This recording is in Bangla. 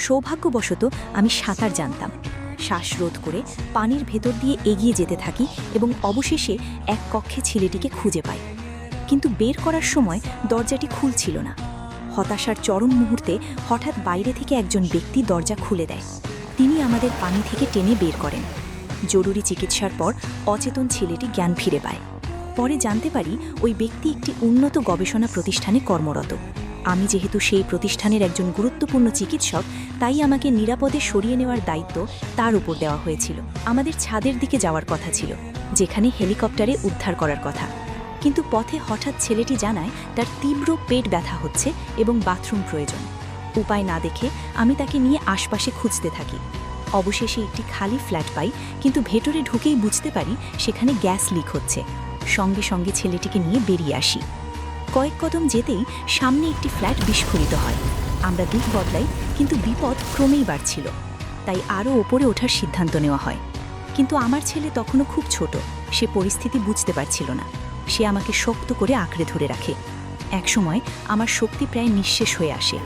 সৌভাগ্যবশত আমি সাঁতার জানতাম। শ্বাসরোধ করে পানির ভেতর দিয়ে এগিয়ে যেতে থাকি এবং অবশেষে এক কক্ষে ছেলেটিকে খুঁজে পাই। কিন্তু বের করার সময় দরজাটি খুলছিল না। হতাশার চরম মুহূর্তে হঠাৎ বাইরে থেকে একজন ব্যক্তি দরজা খুলে দেয়। তিনি আমাদের পানি থেকে টেনে বের করেন। জরুরি চিকিৎসার পর অচেতন ছেলেটি জ্ঞান ফিরে পায়। পরে জানতে পারি ওই ব্যক্তি একটি উন্নত গবেষণা প্রতিষ্ঠানে কর্মরত। আমি যেহেতু সেই প্রতিষ্ঠানের একজন গুরুত্বপূর্ণ চিকিৎসক, তাই আমাকে নিরাপদে সরিয়ে নেওয়ার দায়িত্ব তার উপর দেওয়া হয়েছিল। আমাদের ছাদের দিকে যাওয়ার কথা ছিল, যেখানে হেলিকপ্টারে উদ্ধার করার কথা। কিন্তু পথে হঠাৎ ছেলেটি জানায় তার তীব্র পেট ব্যথা হচ্ছে এবং বাথরুম প্রয়োজন। উপায় না দেখে আমি তাকে নিয়ে আশপাশে খুঁজতে থাকি। অবশেষে একটি খালি ফ্ল্যাট পাই, কিন্তু ভেতরে ঢুকেই বুঝতে পারি সেখানে গ্যাস লিক হচ্ছে। সঙ্গে সঙ্গে ছেলেটিকে নিয়ে বেরিয়ে আসি। কয়েক কদম যেতেই সামনে একটি ফ্ল্যাট বিস্ফোরিত হয়। আমরা দিক বদলাই, কিন্তু বিপদ ক্রমেই বাড়ছিল। তাই আরও ওপরে ওঠার সিদ্ধান্ত নেওয়া হয়। কিন্তু আমার ছেলে তখনও খুব ছোট, সে পরিস্থিতি বুঝতে পারছিল না। সে আমাকে শক্ত করে আঁকড়ে ধরে রাখে। একসময় আমার শক্তি প্রায় নিঃশেষ হয়ে আসে।